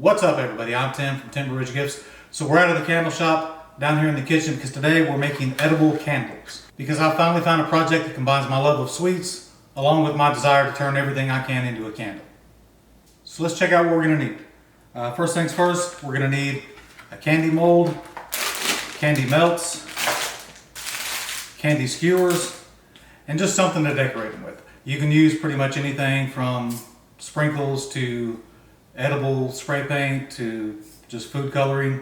What's up everybody, I'm Tim from Timber Ridge Gifts. So we're out of the candle shop down here in the kitchen because today we're making edible candles. Because I finally found a project that combines my love of sweets along with my desire to turn everything I can into a candle. So let's check out what we're going to need. First things first, we're going to need a candy mold, candy melts, candy skewers, and just something to decorate them with. You can use pretty much anything from sprinkles to edible spray paint to just food coloring,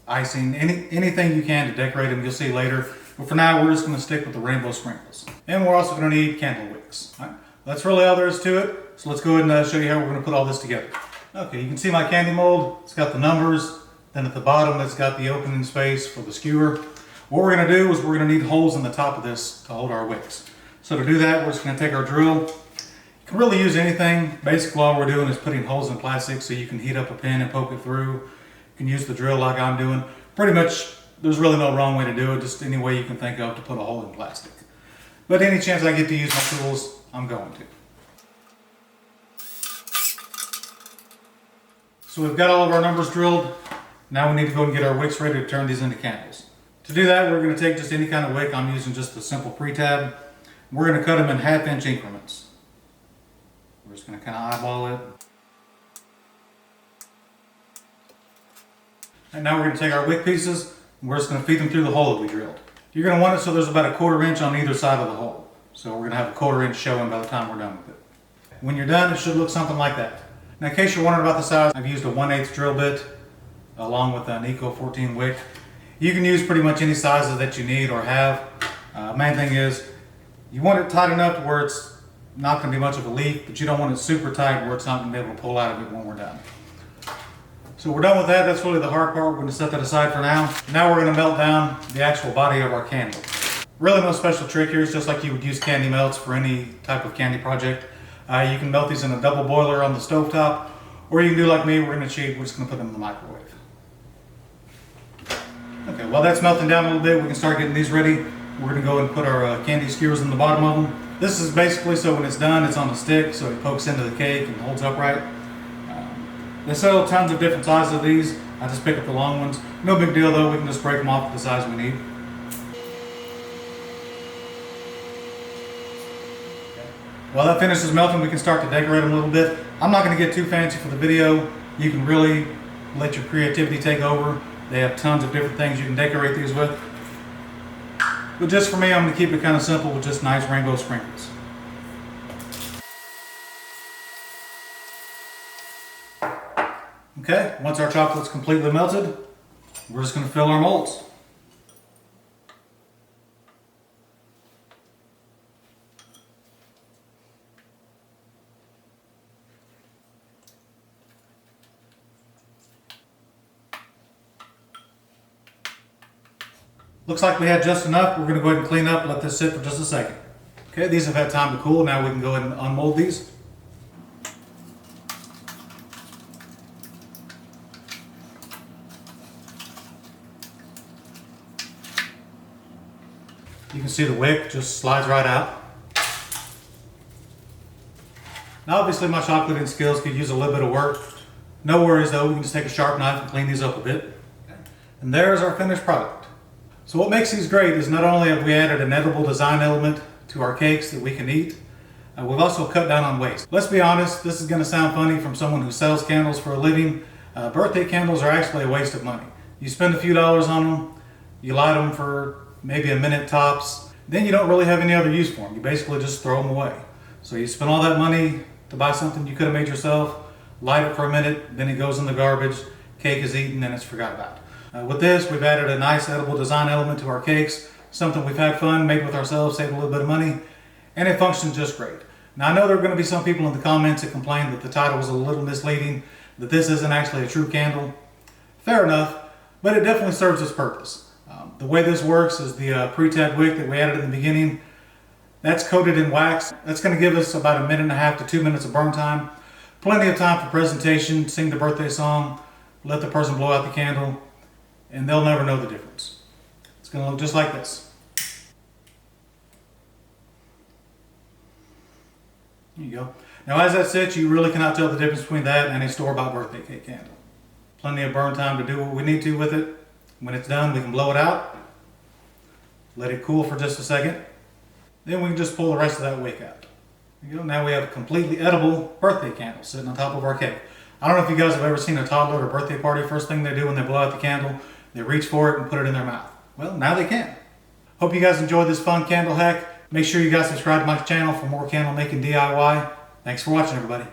icing, anything you can to decorate them. You'll see later. But for now, we're just going to stick with the rainbow sprinkles. And we're also going to need candle wicks. All right? That's really all there is to it. So let's go ahead and show you how we're going to put all this together. Okay, you can see my candy mold. It's got the numbers. Then at the bottom, it's got the opening space for the skewer. What we're going to do is we're going to need holes in the top of this to hold our wicks. So to do that, we're just going to take our drill. You can really use anything. Basically, all we're doing is putting holes in plastic so you can heat up a pin and poke it through. You can use the drill like I'm doing. Pretty much, there's really no wrong way to do it. Just any way you can think of to put a hole in plastic. But any chance I get to use my tools, I'm going to. So we've got all of our numbers drilled. Now we need to go and get our wicks ready to turn these into candles. To do that, we're going to take just any kind of wick. I'm using just a simple pre-tab. We're going to cut them in 1/2 inch increments. We're just going to kind of eyeball it. And now we're going to take our wick pieces and we're just going to feed them through the hole that we drilled. You're going to want it so there's about a 1/4 inch on either side of the hole. So we're going to have a 1/4 inch showing by the time we're done with it. When you're done, it should look something like that. Now, in case you're wondering about the size, I've used a 1/8 drill bit along with an Eco 14 wick. You can use pretty much any sizes that you need or have. Main thing is you want it tight enough to where it's not going to be much of a leak, but you don't want it super tight where it's not going to be able to pull out of it when we're done. So we're done with that. That's really the hard part. We're going to set that aside for now. Now we're going to melt down the actual body of our candle. Really no special trick here. It's just like you would use candy melts for any type of candy project. You can melt these in a double boiler on the stovetop, or you can do like me. We're going to cheat. We're just going to put them in the microwave. Okay, while that's melting down a little bit, we can start getting these ready. We're going to go and put our candy skewers in the bottom of them. This is basically so when it's done, it's on a stick, so it pokes into the cake and holds upright. They sell tons of different sizes of these. I just pick up the long ones. No big deal though, we can just break them off to the size we need. While that finishes melting, we can start to decorate them a little bit. I'm not going to get too fancy for the video. You can really let your creativity take over. They have tons of different things you can decorate these with. But just for me, I'm going to keep it kind of simple with just nice rainbow sprinkles. Okay, once our chocolate's completely melted, we're just going to fill our molds. Looks like we had just enough. We're going to go ahead and clean up, let this sit for just a second. Okay, these have had time to cool. Now we can go ahead and unmold these. You can see the wick just slides right out. Now obviously my chocolating skills could use a little bit of work. No worries though, we can just take a sharp knife and clean these up a bit. And there's our finished product. So what makes these great is not only have we added an edible design element to our cakes that we can eat, we've also cut down on waste. Let's be honest, this is going to sound funny from someone who sells candles for a living. Birthday candles are actually a waste of money. You spend a few dollars on them, you light them for maybe a minute tops, then you don't really have any other use for them. You basically just throw them away. So you spend all that money to buy something you could have made yourself, light it for a minute, then it goes in the garbage, cake is eaten, and it's forgot about. With this, we've added a nice edible design element to our cakes, something we've had fun, made with ourselves, saved a little bit of money, and it functions just great. Now I know there are going to be some people in the comments that complain that the title was a little misleading, that this isn't actually a true candle. Fair enough, but it definitely serves its purpose. The way this works is the pre-tab wick that we added in the beginning, that's coated in wax. That's going to give us about 1.5 to 2 minutes of burn time. Plenty of time for presentation, sing the birthday song, let the person blow out the candle, and they'll never know the difference. It's going to look just like this. There you go. Now as that sits, you really cannot tell the difference between that and a store-bought birthday cake candle. Plenty of burn time to do what we need to with it. When it's done, we can blow it out, let it cool for just a second. Then we can just pull the rest of that wick out. There you go. Now we have a completely edible birthday candle sitting on top of our cake. I don't know if you guys have ever seen a toddler at a birthday party. First thing they do when they blow out the candle, they reach for it and put it in their mouth. Well, now they can. Hope you guys enjoyed this fun candle hack. Make sure you guys subscribe to my channel for more candle making DIY. Thanks for watching, everybody.